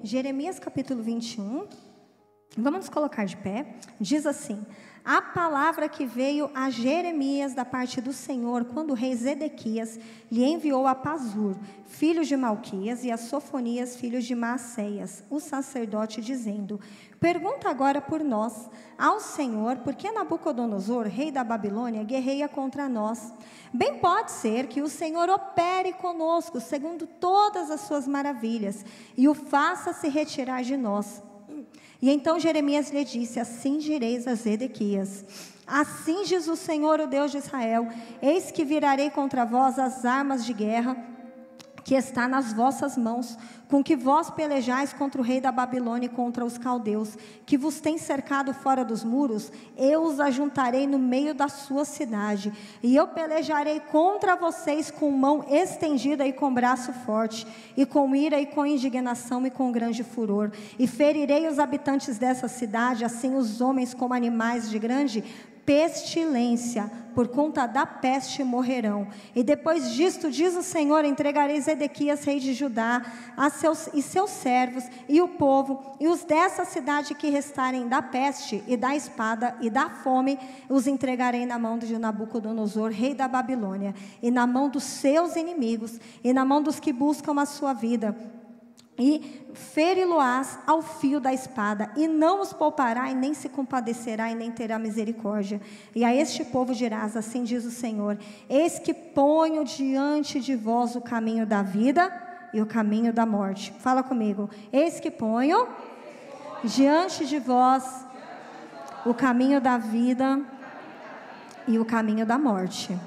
Jeremias capítulo 21, vamos nos colocar de pé. Diz assim: a palavra que veio a Jeremias da parte do Senhor, quando o rei Zedequias lhe enviou a Pazur, filho de Malquias, e a Sofonias, filho de Maaseias, o sacerdote, dizendo: pergunta agora por nós ao Senhor, porque Nabucodonosor, rei da Babilônia, guerreia contra nós. Bem pode ser que o Senhor opere conosco, segundo todas as suas maravilhas, e o faça se retirar de nós. E então Jeremias lhe disse: assim direis a Zedequias: assim diz o Senhor, o Deus de Israel: eis que virarei contra vós as armas de guerra que está nas vossas mãos, com que vós pelejais contra o rei da Babilônia e contra os caldeus, que vos tem cercado fora dos muros. Eu os ajuntarei no meio da sua cidade, e eu pelejarei contra vocês com mão estendida e com braço forte, e com ira e com indignação e com grande furor, e ferirei os habitantes dessa cidade, assim os homens como animais de grande pestilência, por conta da peste morrerão. E depois disto, diz o Senhor, entregarei Zedequias, rei de Judá, seus servos, e o povo, e os dessa cidade que restarem da peste, e da espada, e da fome, os entregarei na mão de Nabucodonosor, rei da Babilônia, e na mão dos seus inimigos, e na mão dos que buscam a sua vida, e feri-lo-ás ao fio da espada, e não os poupará, e nem se compadecerá, e nem terá misericórdia. E a este povo dirás: assim diz o Senhor: eis que ponho diante de vós o caminho da vida e o caminho da morte. Fala comigo: eis que ponho diante de vós o caminho da vida e o caminho da morte.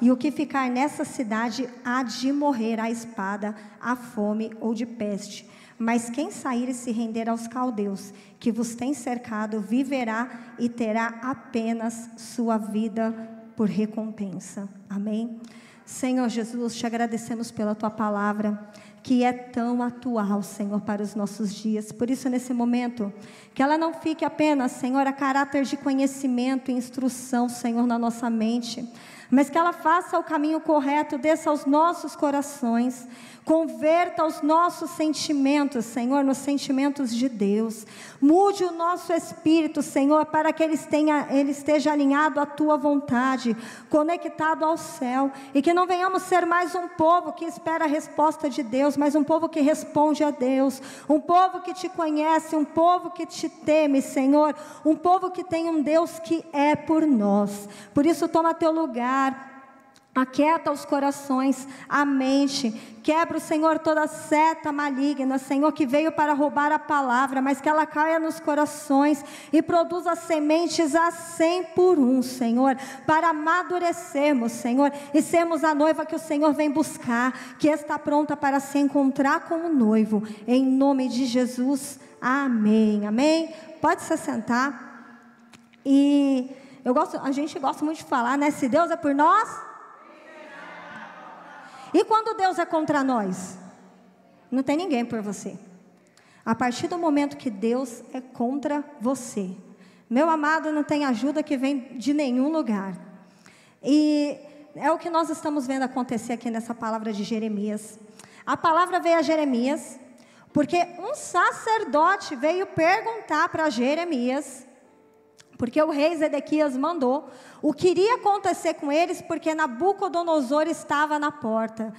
E o que ficar nessa cidade há de morrer à espada, à fome ou de peste. Mas quem sair e se render aos caldeus, que vos tem cercado, viverá e terá apenas sua vida por recompensa. Amém? Senhor Jesus, te agradecemos pela tua palavra, que é tão atual, Senhor, para os nossos dias. Por isso, nesse momento, que ela não fique apenas, Senhor, a caráter de conhecimento e instrução, Senhor, na nossa mente, mas que ela faça o caminho correto, desça aos nossos corações, converta os nossos sentimentos, Senhor, nos sentimentos de Deus. Mude o nosso espírito, Senhor, para que ele esteja alinhado à tua vontade, conectado ao céu, e que não venhamos ser mais um povo que espera a resposta de Deus, mas um povo que responde a Deus, um povo que te conhece, um povo que te teme, Senhor, um povo que tem um Deus que é por nós. Por isso, toma teu lugar, aquieta os corações, a mente, quebra, Senhor, toda seta maligna, Senhor, que veio para roubar a palavra, mas que ela caia nos corações e produza sementes a 100 por 1, Senhor, para amadurecermos, Senhor, e sermos a noiva que o Senhor vem buscar, que está pronta para se encontrar com o noivo, em nome de Jesus, amém, amém. Pode se sentar. E a gente gosta muito de falar, né? Se Deus é por nós, e quando Deus é contra nós? Não tem ninguém por você. A partir do momento que Deus é contra você, meu amado, não tem ajuda que vem de nenhum lugar. E é o que nós estamos vendo acontecer aqui nessa palavra de Jeremias. A palavra veio a Jeremias porque um sacerdote veio perguntar para Jeremias, porque o rei Zedequias mandou o que iria acontecer com eles, porque Nabucodonosor estava na porta.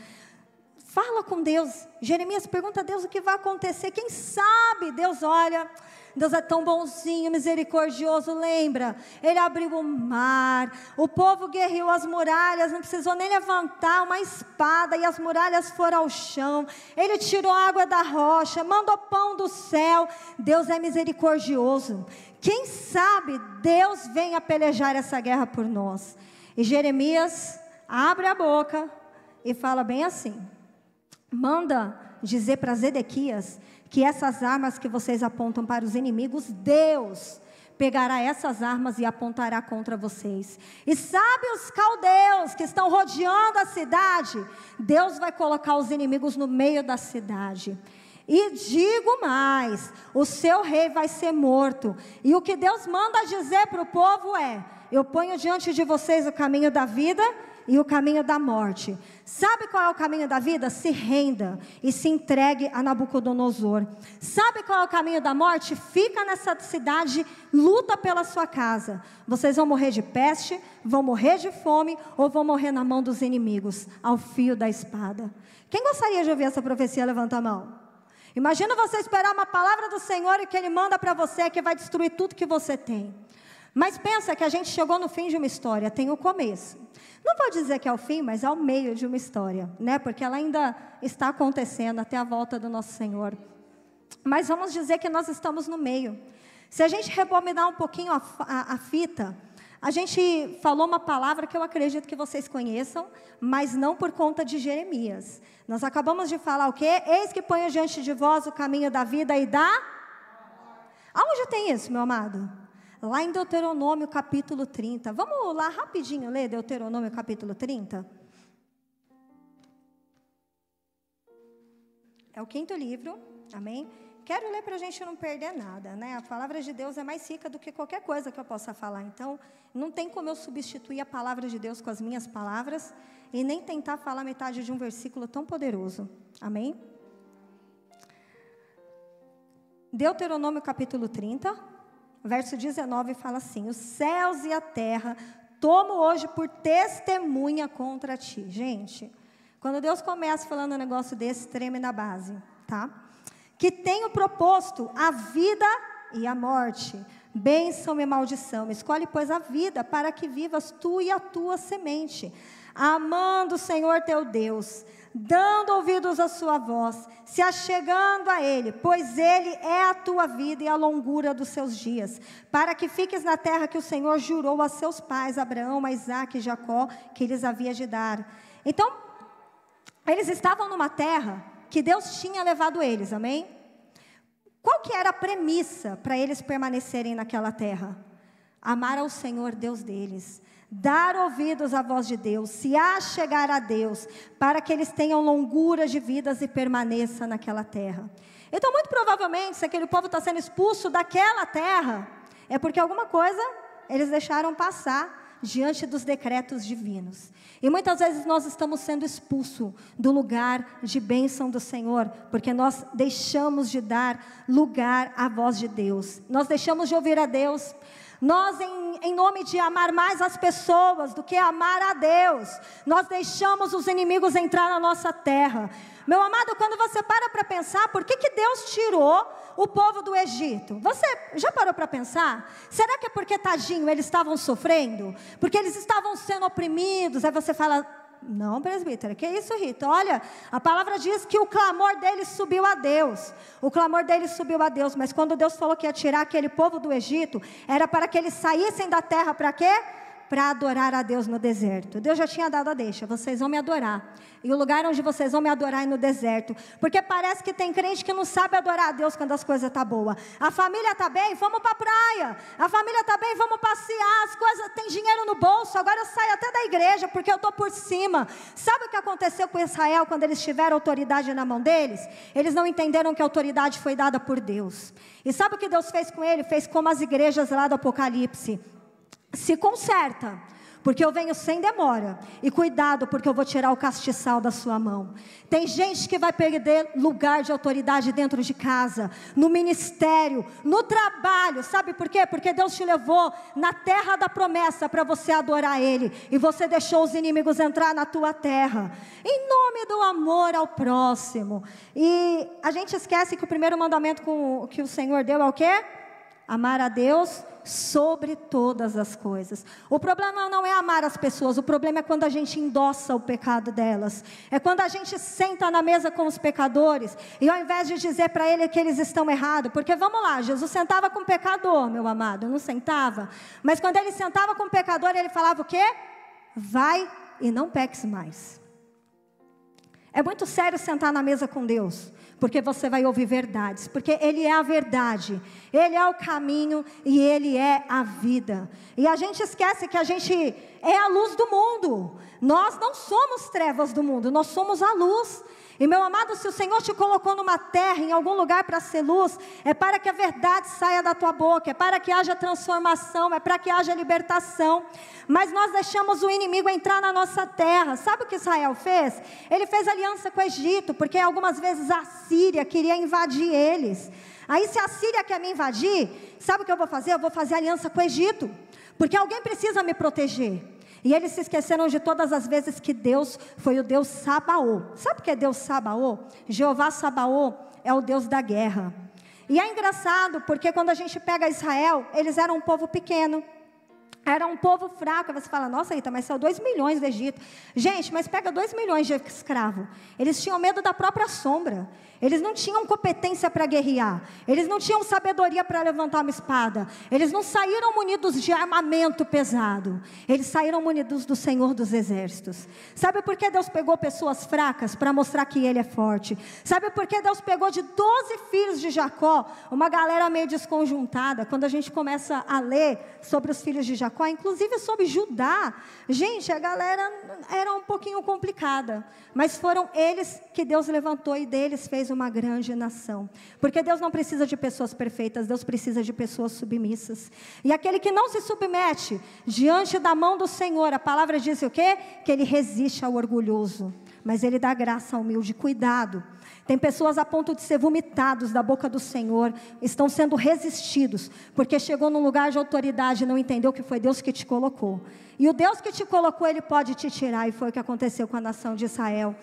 Fala com Deus. Jeremias pergunta a Deus o que vai acontecer. Quem sabe? Deus olha, Deus é tão bonzinho, misericordioso. Lembra, Ele abriu o mar, o povo guerreou as muralhas, não precisou nem levantar uma espada, e as muralhas foram ao chão. Ele tirou a água da rocha, mandou pão do céu. Deus é misericordioso. Quem sabe Deus venha pelejar essa guerra por nós. E Jeremias abre a boca e fala bem assim: manda dizer para Zedequias que essas armas que vocês apontam para os inimigos, Deus pegará essas armas e apontará contra vocês. E sabe os caldeus que estão rodeando a cidade? Deus vai colocar os inimigos no meio da cidade. E digo mais, o seu rei vai ser morto. E o que Deus manda dizer para o povo é: eu ponho diante de vocês o caminho da vida e o caminho da morte. Sabe qual é o caminho da vida? Se renda e se entregue a Nabucodonosor. Sabe qual é o caminho da morte? Fica nessa cidade, luta pela sua casa. Vocês vão morrer de peste, vão morrer de fome ou vão morrer na mão dos inimigos, ao fio da espada. Quem gostaria de ouvir essa profecia? Levanta a mão. Imagina você esperar uma palavra do Senhor e que Ele manda para você, que vai destruir tudo que você tem. Mas pensa que a gente chegou no fim de uma história, tem o começo. Não vou dizer que é o fim, mas é o meio de uma história, né? Porque ela ainda está acontecendo até a volta do nosso Senhor. Mas vamos dizer que nós estamos no meio. Se a gente rebobinar um pouquinho a fita, a gente falou uma palavra que eu acredito que vocês conheçam, mas não por conta de Jeremias. Nós acabamos de falar o quê? Eis que ponho diante de vós o caminho da vida e da... Aonde tem isso, meu amado? Lá em Deuteronômio capítulo 30. Vamos lá rapidinho ler Deuteronômio capítulo 30? É o 5º livro, amém? Quero ler para a gente não perder nada, né? A palavra de Deus é mais rica do que qualquer coisa que eu possa falar. Então, não tem como eu substituir a palavra de Deus com as minhas palavras e nem tentar falar metade de um versículo tão poderoso. Amém? Deuteronômio capítulo 30, verso 19, fala assim: os céus e a terra tomo hoje por testemunha contra ti. Gente, quando Deus começa falando um negócio desse, treme na base, tá? Que tenho proposto a vida e a morte, bênção e maldição. Escolhe, pois, a vida, para que vivas tu e a tua semente, amando o Senhor teu Deus, dando ouvidos à sua voz, se achegando a Ele, pois Ele é a tua vida e a longura dos seus dias, para que fiques na terra que o Senhor jurou a seus pais, Abraão, a Isaque e Jacó, que lhes havia de dar. Então, eles estavam numa terra que Deus tinha levado eles, amém? Qual que era a premissa para eles permanecerem naquela terra? Amar ao Senhor Deus deles, dar ouvidos à voz de Deus, se achegar a Deus, para que eles tenham longura de vidas e permaneçam naquela terra. Então, muito provavelmente, se aquele povo está sendo expulso daquela terra, é porque alguma coisa eles deixaram passar diante dos decretos divinos. E muitas vezes nós estamos sendo expulsos do lugar de bênção do Senhor, porque nós deixamos de dar lugar à voz de Deus. Nós deixamos de ouvir a Deus. Nós, em nome de amar mais as pessoas do que amar a Deus, nós deixamos os inimigos entrar na nossa terra. Meu amado, quando você para pensar, por que Deus tirou o povo do Egito? Você já parou para pensar? Será que é porque, tadinho, eles estavam sofrendo? Porque eles estavam sendo oprimidos? Aí você fala: não, presbítero, que isso, Rita? Olha, a palavra diz que o clamor deles subiu a Deus. O clamor deles subiu a Deus. Mas quando Deus falou que ia tirar aquele povo do Egito, era para que eles saíssem da terra para quê? Para adorar a Deus no deserto. Deus já tinha dado a deixa: vocês vão me adorar. E o lugar onde vocês vão me adorar é no deserto. Porque parece que tem crente que não sabe adorar a Deus quando as coisas estão boas. A família está bem? Vamos para a praia. A família está bem? Vamos passear. As coisas, tem dinheiro no bolso. Agora eu saio até da igreja porque eu estou por cima. Sabe o que aconteceu com Israel quando eles tiveram autoridade na mão deles? Eles não entenderam que a autoridade foi dada por Deus. E sabe o que Deus fez com ele? Fez como as igrejas lá do Apocalipse: se conserta, porque eu venho sem demora, e cuidado, porque eu vou tirar o castiçal da sua mão. Tem gente que vai perder lugar de autoridade dentro de casa, no ministério, no trabalho. Sabe por quê? Porque Deus te levou na terra da promessa para você adorar Ele, e você deixou os inimigos entrar na tua terra, em nome do amor ao próximo. E a gente esquece que o primeiro mandamento que o Senhor deu é o quê? Amar a Deus sobre todas as coisas. O problema não é amar as pessoas, o problema é quando a gente endossa o pecado delas. É quando a gente senta na mesa com os pecadores, e ao invés de dizer para ele que eles estão errados, porque vamos lá, Jesus sentava com o pecador, meu amado, não sentava? Mas quando ele sentava com o pecador, ele falava o quê? Vai e não peques mais. É muito sério sentar na mesa com Deus, porque você vai ouvir verdades, porque Ele é a verdade, Ele é o caminho e Ele é a vida. E a gente esquece que a gente é a luz do mundo. Nós não somos trevas do mundo, nós somos a luz. E meu amado, se o Senhor te colocou numa terra, em algum lugar para ser luz, é para que a verdade saia da tua boca, é para que haja transformação, é para que haja libertação. Mas nós deixamos o inimigo entrar na nossa terra. Sabe o que Israel fez? Ele fez aliança com o Egito, porque algumas vezes a Síria queria invadir eles. Aí se a Síria quer me invadir, sabe o que eu vou fazer? Eu vou fazer aliança com o Egito, porque alguém precisa me proteger. E eles se esqueceram de todas as vezes que Deus foi o Deus Sabaô. Sabe o que é Deus Sabaô? Jeová Sabaô é o Deus da guerra. E é engraçado, porque quando a gente pega Israel, eles eram um povo pequeno. Era um povo fraco. Você fala, nossa Rita, mas são 2 milhões do Egito. Gente, mas pega 2 milhões de escravos. Eles tinham medo da própria sombra. Eles não tinham competência para guerrear. Eles não tinham sabedoria para levantar uma espada. Eles não saíram munidos de armamento pesado. Eles saíram munidos do Senhor dos Exércitos. Sabe por que Deus pegou pessoas fracas para mostrar que Ele é forte? Sabe por que Deus pegou de 12 filhos de Jacó, uma galera meio desconjuntada? Quando a gente começa a ler sobre os filhos de Jacó, inclusive sobre Judá, gente, a galera era um pouquinho complicada. Mas foram eles que Deus levantou e deles fez uma grande nação. Porque Deus não precisa de pessoas perfeitas, Deus precisa de pessoas submissas. E aquele que não se submete diante da mão do Senhor, a palavra diz o quê? Que Ele resiste ao orgulhoso, mas Ele dá graça ao humilde. Cuidado. Tem pessoas a ponto de ser vomitados da boca do Senhor, estão sendo resistidos, porque chegou num lugar de autoridade e não entendeu que foi Deus que te colocou. E o Deus que te colocou, Ele pode te tirar, e foi o que aconteceu com a nação de Israel.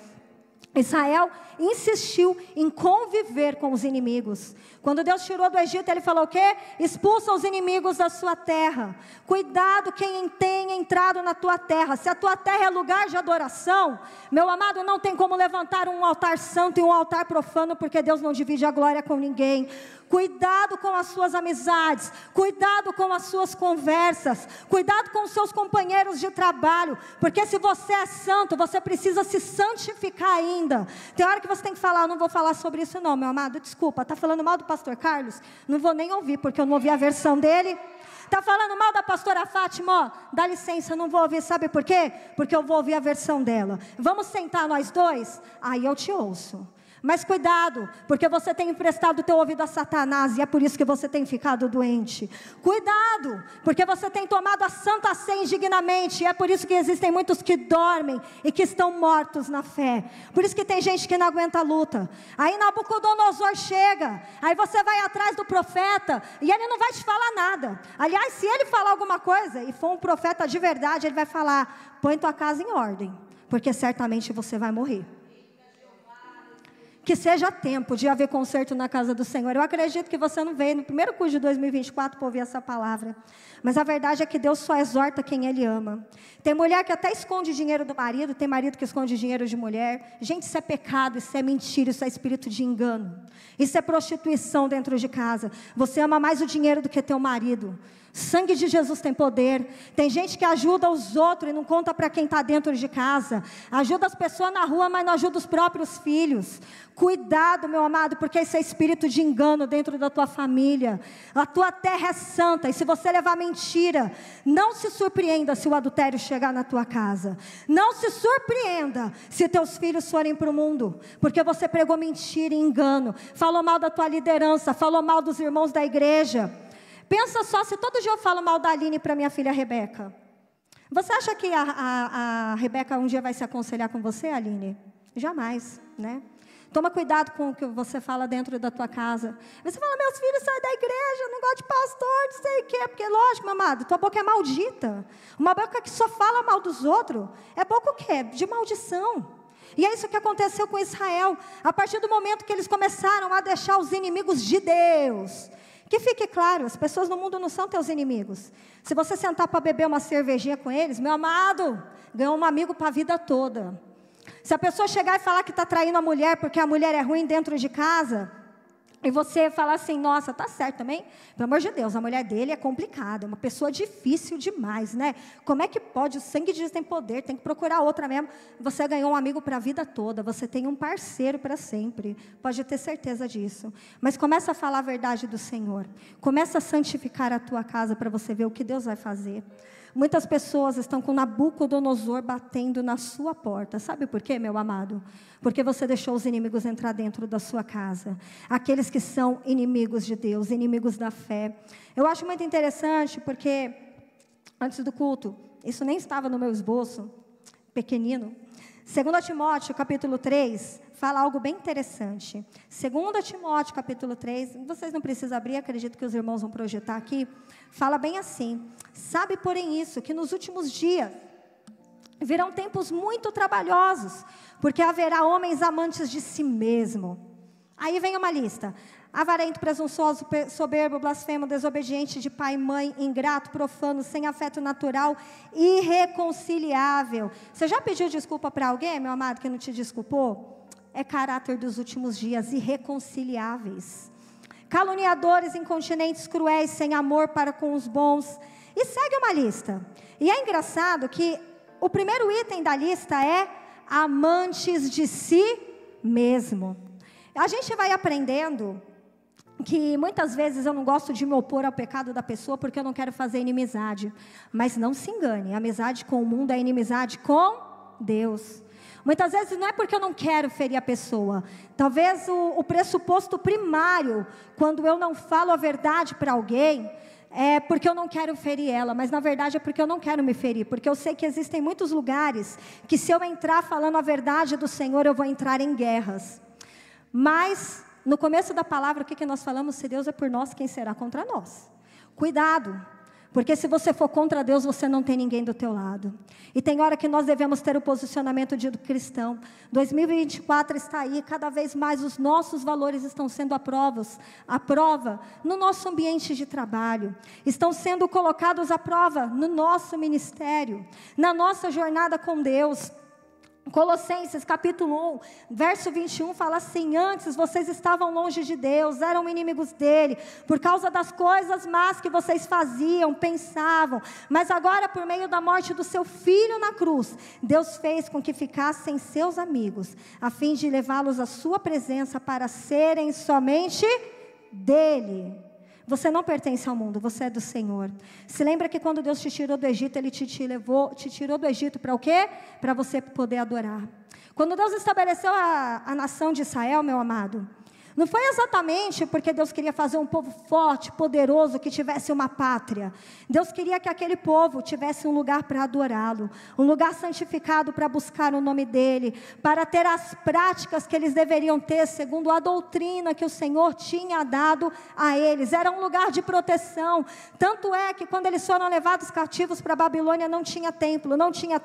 Israel insistiu em conviver com os inimigos. Quando Deus tirou do Egito, Ele falou o quê? Expulsa os inimigos da sua terra. Cuidado quem tem entrado na tua terra. Se a tua terra é lugar de adoração, meu amado, não tem como levantar um altar santo e um altar profano, porque Deus não divide a glória com ninguém. Cuidado com as suas amizades, cuidado com as suas conversas, cuidado com os seus companheiros de trabalho, porque se você é santo, você precisa se santificar ainda. Tem hora que você tem que falar, eu não vou falar sobre isso não, meu amado, desculpa, está falando mal do pastor Carlos? Não vou nem ouvir, porque eu não ouvi a versão dele. Está falando mal da pastora Fátima? Ó, dá licença, não vou ouvir, sabe por quê? Porque eu vou ouvir a versão dela. Vamos sentar nós dois? Aí eu te ouço. Mas cuidado, porque você tem emprestado o teu ouvido a Satanás, e é por isso que você tem ficado doente. Cuidado, porque você tem tomado a santa ceia indignamente, e é por isso que existem muitos que dormem e que estão mortos na fé. Por isso que tem gente que não aguenta a luta. Aí Nabucodonosor chega, aí você vai atrás do profeta, e ele não vai te falar nada. Aliás, se ele falar alguma coisa, e for um profeta de verdade, ele vai falar, põe tua casa em ordem, porque certamente você vai morrer. Que seja tempo de haver conserto na casa do Senhor. Eu acredito que você não veio no primeiro curso de 2024 para ouvir essa palavra. Mas a verdade é que Deus só exorta quem Ele ama. Tem mulher que até esconde dinheiro do marido, tem marido que esconde dinheiro de mulher. Gente, isso é pecado, isso é mentira, isso é espírito de engano. Isso é prostituição dentro de casa. Você ama mais o dinheiro do que teu marido. Sangue de Jesus tem poder. Tem gente que ajuda os outros e não conta para quem está dentro de casa. Ajuda as pessoas na rua, mas não ajuda os próprios filhos. Cuidado, meu amado, porque esse é espírito de engano dentro da tua família. A tua terra é santa, e se você levar mentira, não se surpreenda se o adultério chegar na tua casa. Não se surpreenda se teus filhos forem para o mundo, porque você pregou mentira e engano. Falou mal da tua liderança, falou mal dos irmãos da igreja. Pensa só, se todo dia eu falo mal da Aline para minha filha Rebeca, você acha que a Rebeca um dia vai se aconselhar com você, Aline? Jamais, né? Toma cuidado com o que você fala dentro da tua casa. Você fala, meus filhos saem da igreja, eu não gosto de pastor, não sei o quê. Porque lógico, meu amado, tua boca é maldita. Uma boca que só fala mal dos outros, é boca o quê? De maldição. E é isso que aconteceu com Israel. A partir do momento que eles começaram a deixar os inimigos de Deus. Que fique claro, as pessoas no mundo não são teus inimigos. Se você sentar para beber uma cervejinha com eles, meu amado, ganhou um amigo para a vida toda. Se a pessoa chegar e falar que está traindo a mulher porque a mulher é ruim dentro de casa, E você fala assim, nossa, tá certo também? Pelo amor de Deus, a mulher dele é complicada, é uma pessoa difícil demais, né? Como é que pode? O sangue de Jesus tem poder, tem que procurar outra mesmo. Você ganhou um amigo para a vida toda, você tem um parceiro para sempre. Pode ter certeza disso. Mas começa a falar a verdade do Senhor. Começa a santificar a tua casa para você ver o que Deus vai fazer. Muitas pessoas estão com Nabucodonosor batendo na sua porta. Sabe por quê, meu amado? Porque você deixou os inimigos entrar dentro da sua casa. Aqueles que são inimigos de Deus, inimigos da fé. Eu acho muito interessante porque, antes do culto, isso nem estava no meu esboço, pequenino. 2 Timóteo, capítulo 3, fala algo bem interessante. 2 Timóteo, capítulo 3, vocês não precisam abrir, acredito que os irmãos vão projetar aqui. Fala bem assim: sabe, porém, isso, que nos últimos dias virão tempos muito trabalhosos, porque haverá homens amantes de si mesmo. Aí vem uma lista: avarento, presunçoso, soberbo, blasfemo, desobediente de pai e mãe, ingrato, profano, sem afeto natural, irreconciliável. Você já pediu desculpa para alguém, meu amado, que não te desculpou? É caráter dos últimos dias, irreconciliáveis. Caluniadores, incontinentes, cruéis, sem amor para com os bons. E segue uma lista. E é engraçado que o primeiro item da lista é amantes de si mesmo. A gente vai aprendendo que muitas vezes eu não gosto de me opor ao pecado da pessoa porque eu não quero fazer inimizade. Mas não se engane, amizade com o mundo é inimizade com Deus. Muitas vezes não é porque eu não quero ferir a pessoa. Talvez o pressuposto primário, quando eu não falo a verdade para alguém, é porque eu não quero ferir ela, mas na verdade é porque eu não quero me ferir, porque eu sei que existem muitos lugares que se eu entrar falando a verdade do Senhor, eu vou entrar em guerras. Mas, no começo da palavra, o que nós falamos? Se Deus é por nós, quem será contra nós? Cuidado, porque se você for contra Deus, você não tem ninguém do teu lado. E tem hora que nós devemos ter o posicionamento de cristão. 2024 está aí, cada vez mais os nossos valores estão sendo à prova no nosso ambiente de trabalho. Estão sendo colocados à prova no nosso ministério, na nossa jornada com Deus. Colossenses capítulo 1, verso 21 fala assim: antes vocês estavam longe de Deus, eram inimigos dele, por causa das coisas más que vocês faziam, pensavam, mas agora por meio da morte do seu filho na cruz, Deus fez com que ficassem seus amigos, a fim de levá-los à sua presença para serem somente dele. Você não pertence ao mundo, você é do Senhor. Se lembra que quando Deus te tirou do Egito, Ele te tirou do Egito para o quê? Para você poder adorar. Quando Deus estabeleceu a nação de Israel, meu amado, não foi exatamente porque Deus queria fazer um povo forte, poderoso, que tivesse uma pátria. Deus queria que aquele povo tivesse um lugar para adorá-lo, um lugar santificado para buscar o nome dEle, para ter as práticas que eles deveriam ter, segundo a doutrina que o Senhor tinha dado a eles. Era um lugar de proteção. Tanto é que quando eles foram levados cativos para a Babilônia, não tinha templo, não tinha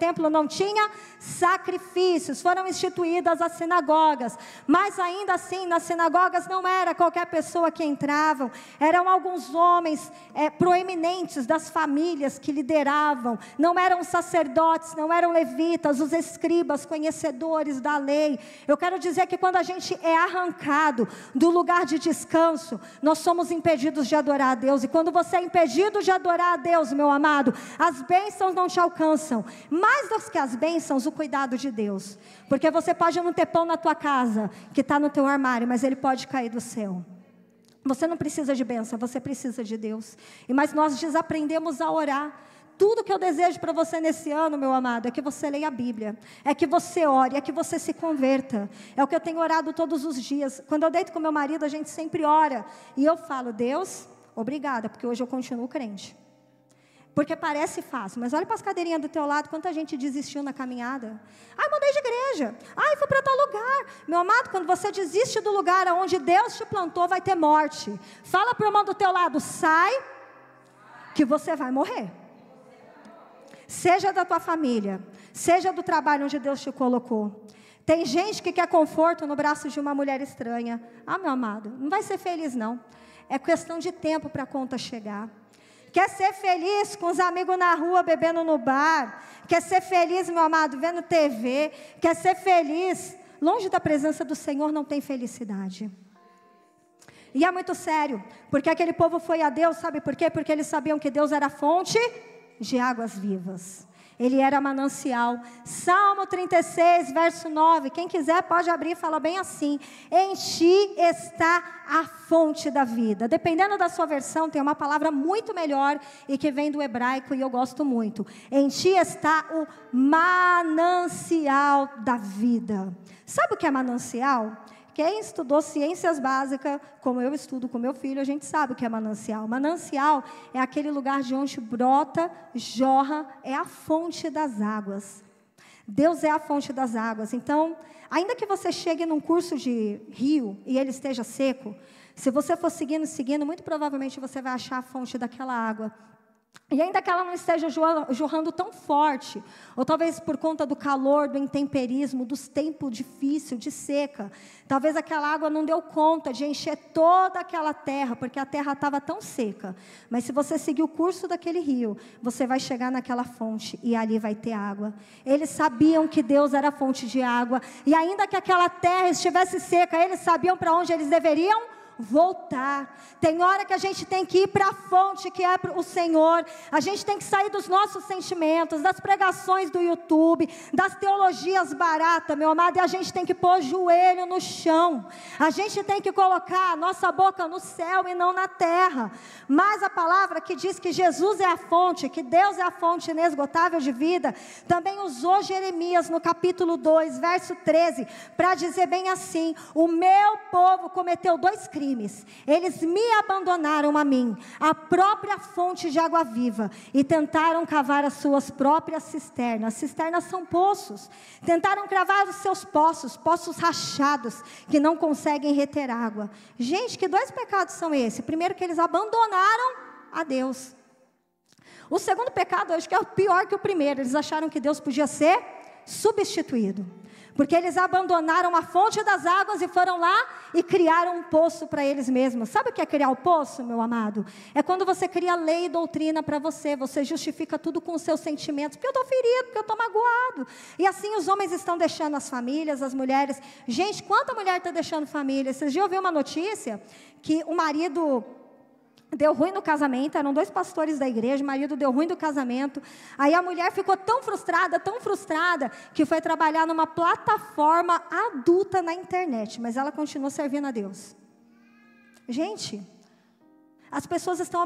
sacrifícios. Foram instituídas as sinagogas, mas ainda assim, nas sinagogas, não era qualquer pessoa que entravam, eram alguns homens proeminentes das famílias que lideravam, não eram sacerdotes, não eram levitas, os escribas, conhecedores da lei. Eu quero dizer que quando a gente é arrancado do lugar de descanso, nós somos impedidos de adorar a Deus, e quando você é impedido de adorar a Deus, meu amado, as bênçãos não te alcançam, mais do que as bênçãos, o cuidado de Deus, porque você pode não ter pão na tua casa, que está no teu armário, mas ele pode cair do céu. Você não precisa de bênção, você precisa de Deus. Mas nós desaprendemos a orar. Tudo que eu desejo para você nesse ano, meu amado, é que você leia a Bíblia, é que você ore, é que você se converta. É o que eu tenho orado todos os dias. Quando eu deito com meu marido, a gente sempre ora, e eu falo: Deus, obrigada, porque hoje eu continuo crente. Porque parece fácil, mas olha para as cadeirinhas do teu lado, quanta gente desistiu na caminhada. Ai, mudei de igreja. Ai, fui para tal lugar. Meu amado, quando você desiste do lugar onde Deus te plantou, vai ter morte. Fala para o irmão do teu lado: sai, que você vai morrer. Seja da tua família, seja do trabalho onde Deus te colocou. Tem gente que quer conforto no braço de uma mulher estranha. Ah, meu amado, não vai ser feliz não. É questão de tempo para a conta chegar. Quer ser feliz com os amigos na rua, bebendo no bar. Quer ser feliz, meu amado, vendo TV. Quer ser feliz. Longe da presença do Senhor não tem felicidade. E é muito sério, porque aquele povo foi a Deus, sabe por quê? Porque eles sabiam que Deus era a fonte de águas vivas. Ele era manancial. Salmo 36, verso 9. Quem quiser pode abrir e fala bem assim: em ti está a fonte da vida. Dependendo da sua versão, tem uma palavra muito melhor e que vem do hebraico e eu gosto muito. Em ti está o manancial da vida. Sabe o que é manancial? Quem estudou ciências básicas, como eu estudo com meu filho, a gente sabe o que é manancial. Manancial é aquele lugar de onde brota, jorra, é a fonte das águas. Deus é a fonte das águas. Então, ainda que você chegue num curso de rio e ele esteja seco, se você for seguindo, muito provavelmente você vai achar a fonte daquela água. E ainda que ela não esteja jorrando tão forte, ou talvez por conta do calor, do intemperismo, dos tempos difíceis, de seca, talvez aquela água não deu conta de encher toda aquela terra, porque a terra estava tão seca. Mas se você seguir o curso daquele rio, você vai chegar naquela fonte e ali vai ter água. Eles sabiam que Deus era a fonte de água, e ainda que aquela terra estivesse seca, eles sabiam para onde eles deveriam voltar. Tem hora que a gente tem que ir para a fonte que é o Senhor. A gente tem que sair dos nossos sentimentos, das pregações do YouTube, das teologias baratas, meu amado, e a gente tem que pôr o joelho no chão. A gente tem que colocar a nossa boca no céu e não na terra. Mas a palavra que diz que Jesus é a fonte, que Deus é a fonte inesgotável de vida, também usou Jeremias no capítulo 2, verso 13, para dizer bem assim: o meu povo cometeu 2 crimes. Eles me abandonaram a mim, a própria fonte de água viva, e tentaram cavar as suas próprias cisternas. Cisternas são poços. Tentaram cavar os seus poços rachados, que não conseguem reter água. Gente, que 2 pecados são esses? Primeiro, que eles abandonaram a Deus. O segundo pecado, acho que é o pior que o primeiro. Eles acharam que Deus podia ser substituído, porque eles abandonaram a fonte das águas e foram lá e criaram um poço para eles mesmos. Sabe o que é criar o poço, meu amado? É quando você cria lei e doutrina para você. Você justifica tudo com os seus sentimentos. Porque eu estou ferido, porque eu estou magoado. E assim os homens estão deixando as famílias, as mulheres. Gente, quanta mulher está deixando família? Esses dias eu vi uma notícia que o marido deu ruim no casamento, eram 2 pastores da igreja, o marido deu ruim no casamento, aí a mulher ficou tão frustrada, que foi trabalhar numa plataforma adulta na internet, mas ela continuou servindo a Deus. Gente, as pessoas estão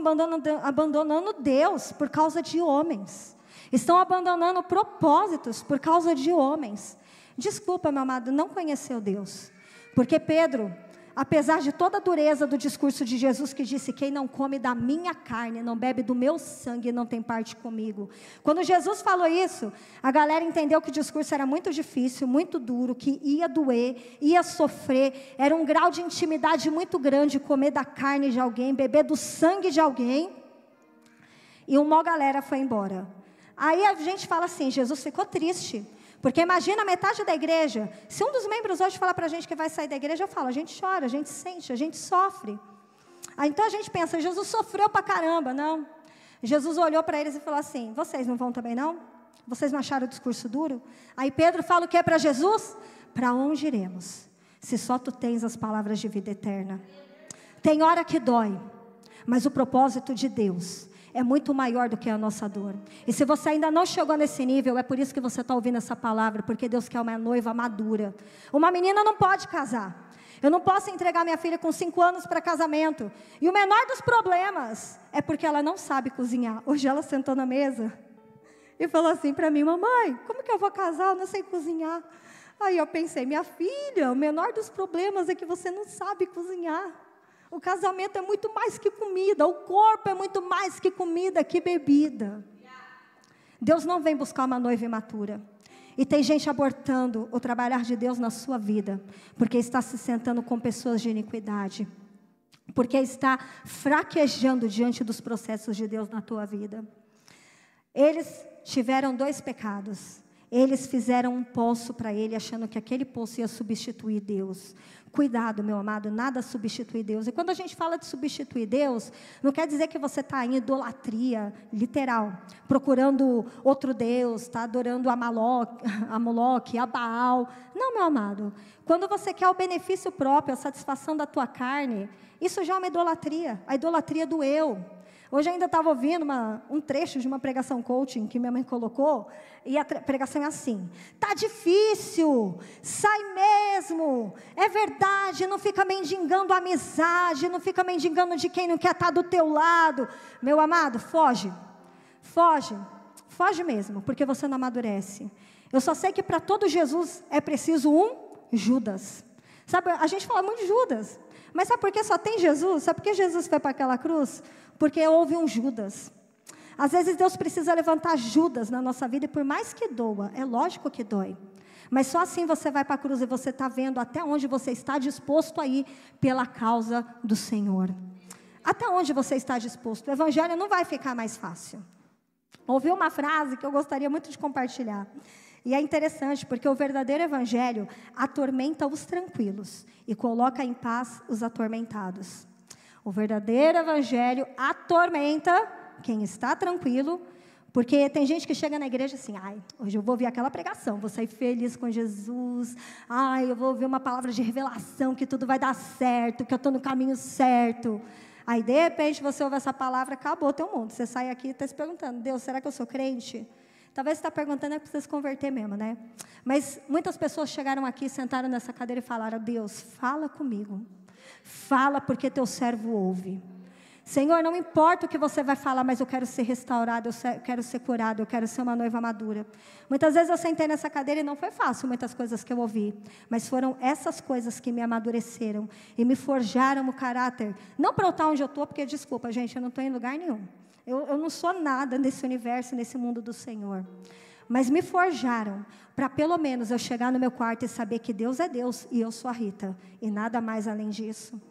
abandonando Deus por causa de homens, estão abandonando propósitos por causa de homens. Desculpa, meu amado, não conheceu Deus, porque Pedro, apesar de toda a dureza do discurso de Jesus, que disse: quem não come da minha carne, não bebe do meu sangue, não tem parte comigo. Quando Jesus falou isso, a galera entendeu que o discurso era muito difícil, muito duro, que ia doer, ia sofrer, era um grau de intimidade muito grande, comer da carne de alguém, beber do sangue de alguém, e uma galera foi embora. Aí a gente fala assim, Jesus ficou triste, porque imagina a metade da igreja. Se um dos membros hoje falar para a gente que vai sair da igreja, eu falo: a gente chora, a gente sente, a gente sofre. Aí então a gente pensa: Jesus sofreu para caramba. Não, Jesus olhou para eles e falou assim: vocês não vão também não? Vocês não acharam o discurso duro? Aí Pedro fala o que para Jesus? Para onde iremos, se só tu tens as palavras de vida eterna? Tem hora que dói, mas o propósito de Deus é muito maior do que a nossa dor. E se você ainda não chegou nesse nível, é por isso que você está ouvindo essa palavra, porque Deus quer uma noiva madura. Uma menina não pode casar. Eu não posso entregar minha filha com 5 anos para casamento. E o menor dos problemas é porque ela não sabe cozinhar. Hoje ela sentou na mesa e falou assim para mim: mamãe, como que eu vou casar? Eu não sei cozinhar. Aí eu pensei: minha filha, o menor dos problemas é que você não sabe cozinhar. O casamento é muito mais que comida, o corpo é muito mais que comida, que bebida. Deus não vem buscar uma noiva imatura. E tem gente abortando o trabalhar de Deus na sua vida, porque está se sentando com pessoas de iniquidade, porque está fraquejando diante dos processos de Deus na tua vida. Eles tiveram 2 pecados. Eles fizeram um poço para ele, achando que aquele poço ia substituir Deus. Cuidado, meu amado, nada substitui Deus. E quando a gente fala de substituir Deus, não quer dizer que você está em idolatria, literal, procurando outro Deus, está adorando a Moloque, a Baal. Não, meu amado, quando você quer o benefício próprio, a satisfação da tua carne, isso já é uma idolatria, a idolatria do eu. Hoje eu ainda estava ouvindo um trecho de uma pregação coaching que minha mãe colocou, e a pregação é assim: tá difícil, sai mesmo, é verdade, não fica mendigando a amizade, não fica mendigando de quem não quer estar do teu lado. Meu amado, foge mesmo, porque você não amadurece. Eu só sei que para todo Jesus é preciso um Judas. Sabe, a gente fala muito de Judas, mas sabe por que só tem Jesus? Sabe por que Jesus foi para aquela cruz? Porque houve um Judas. Às vezes Deus precisa levantar Judas na nossa vida, e por mais que doa, é lógico que dói, mas só assim você vai para a cruz e você está vendo até onde você está disposto a ir pela causa do Senhor. Até onde você está disposto? O evangelho não vai ficar mais fácil. Ouvi uma frase que eu gostaria muito de compartilhar, e é interessante, porque o verdadeiro evangelho atormenta os tranquilos e coloca em paz os atormentados. O verdadeiro evangelho atormenta quem está tranquilo, porque tem gente que chega na igreja assim: ai, hoje eu vou ouvir aquela pregação, vou sair feliz com Jesus, ai, eu vou ouvir uma palavra de revelação, que tudo vai dar certo, que eu estou no caminho certo. Aí, de repente, você ouve essa palavra, acabou o teu mundo. Você sai aqui e está se perguntando: Deus, será que eu sou crente? Talvez você está perguntando, é que precisa se converter mesmo, né? Mas muitas pessoas chegaram aqui, sentaram nessa cadeira e falaram: Deus, fala comigo. Fala, porque teu servo ouve. Senhor, não importa o que você vai falar, mas eu quero ser restaurado, eu quero ser curado, eu quero ser uma noiva madura. Muitas vezes eu sentei nessa cadeira e não foi fácil muitas coisas que eu ouvi, mas foram essas coisas que me amadureceram e me forjaram o caráter. Não para eu estar onde eu estou, porque desculpa, gente, eu não estou em lugar nenhum. Eu não sou nada nesse universo, nesse mundo do Senhor. Mas me forjaram para pelo menos eu chegar no meu quarto e saber que Deus é Deus e eu sou a Rita, e nada mais além disso.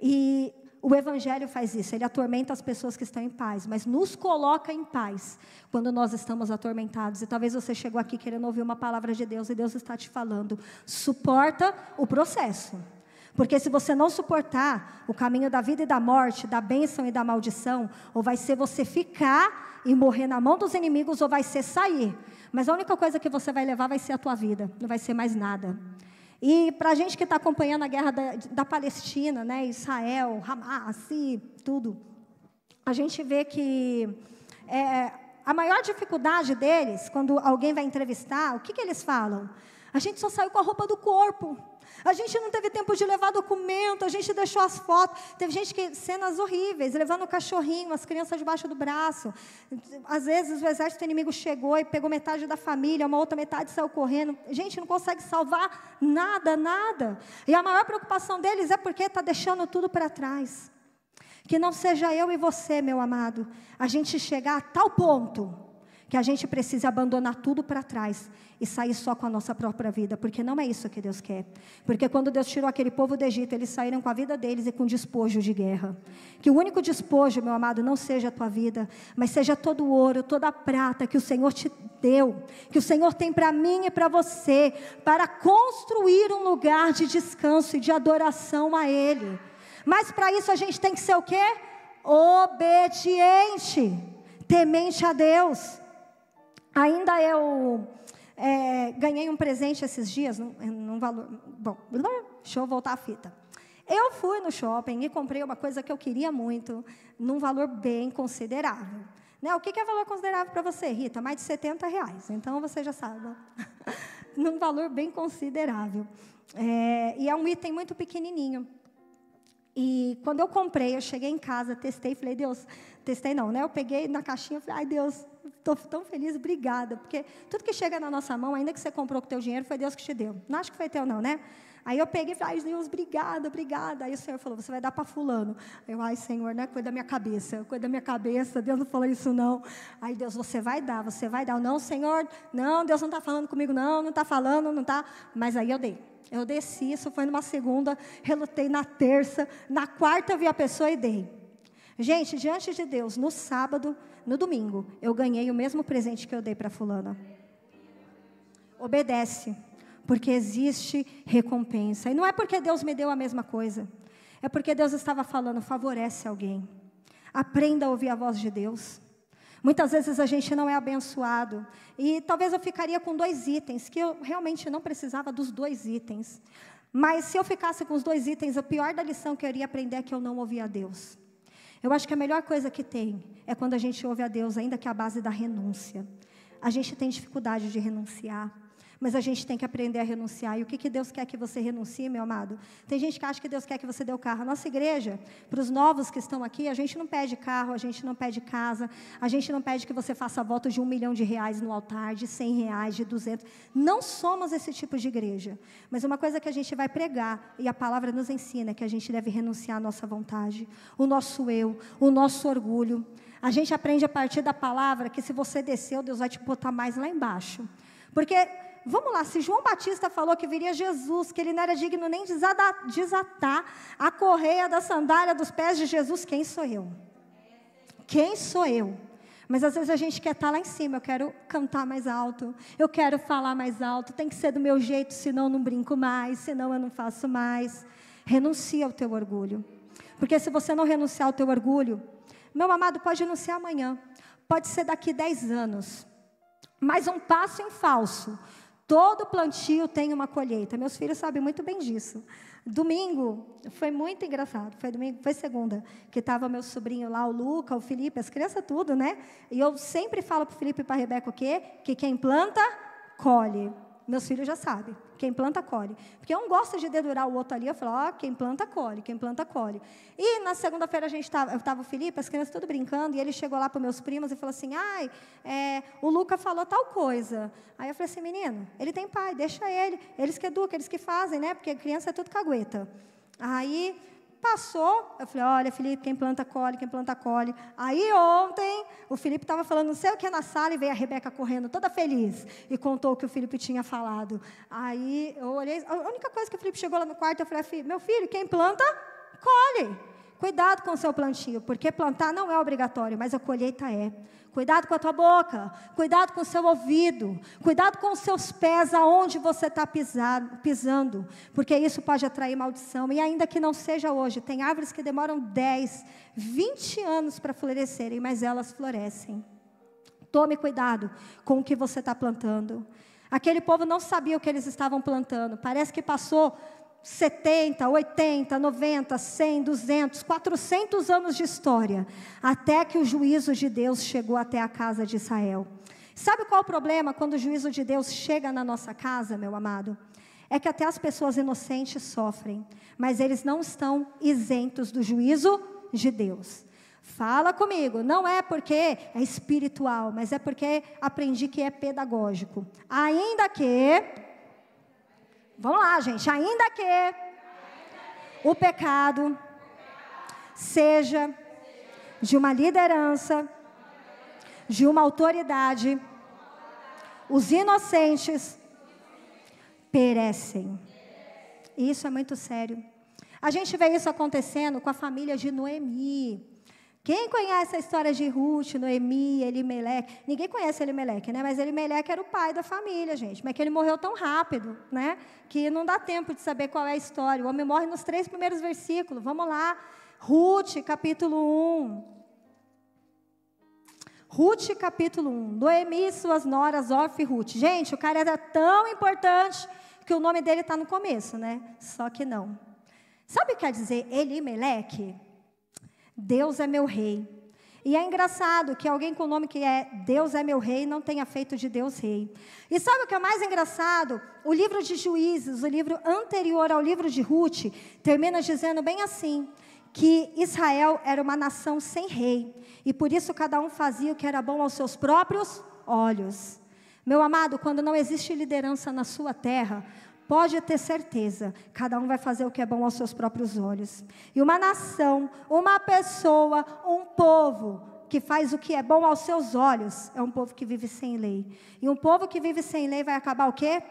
E o evangelho faz isso, ele atormenta as pessoas que estão em paz, mas nos coloca em paz quando nós estamos atormentados. E talvez você chegou aqui querendo ouvir uma palavra de Deus, e Deus está te falando: suporta o processo. Porque se você não suportar o caminho da vida e da morte, da bênção e da maldição, ou vai ser você ficar e morrer na mão dos inimigos, ou vai ser sair. Mas a única coisa que você vai levar vai ser a tua vida, não vai ser mais nada. E para a gente que está acompanhando a guerra da Palestina, né, Israel, Hamas e tudo, a gente vê que a maior dificuldade deles, quando alguém vai entrevistar, o que eles falam? A gente só saiu com a roupa do corpo. A gente não teve tempo de levar documento, a gente deixou as fotos. Teve gente que, cenas horríveis, levando o cachorrinho, as crianças debaixo do braço. Às vezes o exército inimigo chegou e pegou metade da família, uma outra metade saiu correndo. Gente, não consegue salvar nada. E a maior preocupação deles é porque está deixando tudo para trás. Que não seja eu e você, meu amado, a gente chegar a tal ponto que a gente precisa abandonar tudo para trás e sair só com a nossa própria vida, porque não é isso que Deus quer. Porque quando Deus tirou aquele povo do Egito, eles saíram com a vida deles e com despojo de guerra. Que o único despojo, meu amado, não seja a tua vida, mas seja todo o ouro, toda a prata que o Senhor te deu, que o Senhor tem para mim e para você, para construir um lugar de descanso e de adoração a Ele. Mas para isso a gente tem que ser o quê? Obediente, temente a Deus. Ainda eu ganhei um presente esses dias, num valor... Bom, deixa eu voltar a fita. Eu fui no shopping e comprei uma coisa que eu queria muito, num valor bem considerável. Né? O que é valor considerável para você, Rita? Mais de R$70. Então, você já sabe. Num valor bem considerável. E é um item muito pequenininho. E quando eu comprei, eu cheguei em casa, testei, falei: Deus, testei não, né? Eu peguei na caixinha, falei: ai, Deus, estou tão feliz, obrigada. Porque tudo que chega na nossa mão, ainda que você comprou com o teu dinheiro, foi Deus que te deu. Não acho que foi teu não, né? Aí eu peguei e falei: ai, Deus, obrigada. Aí o Senhor falou: você vai dar para fulano. Eu: ai, Senhor, né? Cuida da minha cabeça, Deus não falou isso não. Aí Deus: você vai dar. Eu: não, Senhor, não, Deus não está falando comigo não está falando, não está. Mas aí eu dei. Eu desci, isso foi numa segunda, relutei na terça, na quarta eu vi a pessoa e dei. Gente, diante de Deus, no sábado, no domingo, eu ganhei o mesmo presente que eu dei para fulana. Obedece, porque existe recompensa. E não é porque Deus me deu a mesma coisa, é porque Deus estava falando: favorece alguém. Aprenda a ouvir a voz de Deus. Muitas vezes a gente não é abençoado. E talvez eu ficaria com 2 itens, que eu realmente não precisava dos 2 itens. Mas se eu ficasse com os 2 itens, a pior da lição que eu iria aprender é que eu não ouvia a Deus. Eu acho que a melhor coisa que tem é quando a gente ouve a Deus, ainda que a base da renúncia. A gente tem dificuldade de renunciar, mas a gente tem que aprender a renunciar. E o que Deus quer que você renuncie, meu amado? Tem gente que acha que Deus quer que você dê o carro. A nossa igreja, para os novos que estão aqui, a gente não pede carro, a gente não pede casa, a gente não pede que você faça voto de R$1 milhão no altar, de R$100, de 200. Não somos esse tipo de igreja. Mas uma coisa que a gente vai pregar, e a palavra nos ensina, é que a gente deve renunciar à nossa vontade, o nosso eu, o nosso orgulho. A gente aprende a partir da palavra que se você desceu, Deus vai te botar mais lá embaixo. Porque... vamos lá, se João Batista falou que viria Jesus, que ele não era digno nem de desatar a correia da sandália dos pés de Jesus, quem sou eu? Quem sou eu? Mas às vezes a gente quer estar lá em cima, eu quero cantar mais alto, eu quero falar mais alto, tem que ser do meu jeito, senão eu não brinco mais, senão eu não faço mais. Renuncia ao teu orgulho. Porque se você não renunciar ao teu orgulho, meu amado, pode renunciar amanhã, pode ser daqui 10 anos, mas um passo em falso. Todo plantio tem uma colheita. Meus filhos sabem muito bem disso. Domingo, foi muito engraçado. Foi segunda, que estava meu sobrinho lá, o Luca, o Felipe, as crianças tudo, né? E eu sempre falo para o Felipe e para a Rebeca o quê? Que quem planta, colhe. Meus filhos já sabem. Quem planta, colhe. Porque um gosta de dedurar o outro ali. Eu falo, quem planta, colhe. Quem planta, colhe. E na segunda-feira eu estava o Felipe, as crianças tudo brincando, e ele chegou lá para meus primos e falou assim, o Luca falou tal coisa. Aí eu falei assim, menino, ele tem pai, deixa ele. Eles que educam, eles que fazem, né? Porque criança é tudo cagueta. Aí... passou, eu falei, olha, Felipe, quem planta, colhe, quem planta, colhe. Aí ontem, o Felipe estava falando não sei o que na sala, e veio a Rebeca correndo, toda feliz, e contou o que o Felipe tinha falado. Aí eu olhei, a única coisa que o Felipe chegou lá no quarto, eu falei, meu filho, quem planta, colhe. Cuidado com o seu plantio, porque plantar não é obrigatório, mas a colheita é. Cuidado com a tua boca, cuidado com o seu ouvido, cuidado com os seus pés, aonde você está pisando, porque isso pode atrair maldição. E ainda que não seja hoje, tem árvores que demoram 10, 20 anos para florescerem, mas elas florescem. Tome cuidado com o que você está plantando. Aquele povo não sabia o que eles estavam plantando, parece que passou 70, 80, 90, 100, 200, 400 anos de história, até que o juízo de Deus chegou até a casa de Israel. Sabe qual é o problema quando o juízo de Deus chega na nossa casa, meu amado? É que até as pessoas inocentes sofrem, mas eles não estão isentos do juízo de Deus. Fala comigo, não é porque é espiritual, mas é porque aprendi que é pedagógico. Ainda que... vamos lá, gente. Ainda que o pecado seja de uma liderança, de uma autoridade, os inocentes perecem. E isso é muito sério. A gente vê isso acontecendo com a família de Noemi. Quem conhece a história de Ruth, Noemi, Elimeleque? Ninguém conhece Elimeleque, né? Mas Elimeleque era o pai da família, gente. Mas que ele morreu tão rápido, né? Que não dá tempo de saber qual é a história. O homem morre nos 3 primeiros versículos. Vamos lá. Ruth, capítulo 1. Ruth, capítulo 1. Noemi e suas noras, Orfa e Ruth. Gente, o cara era tão importante que o nome dele está no começo, né? Só que não. Sabe o que quer dizer Elimeleque? Deus é meu rei. E é engraçado que alguém com o nome que é Deus é meu rei não tenha feito de Deus rei. E sabe o que é mais engraçado? O livro de Juízes, o livro anterior ao livro de Ruth, termina dizendo bem assim, que Israel era uma nação sem rei. E por isso cada um fazia o que era bom aos seus próprios olhos. Meu amado, quando não existe liderança na sua terra, pode ter certeza, cada um vai fazer o que é bom aos seus próprios olhos. E uma nação, uma pessoa, um povo que faz o que é bom aos seus olhos, é um povo que vive sem lei. E um povo que vive sem lei vai acabar o quê?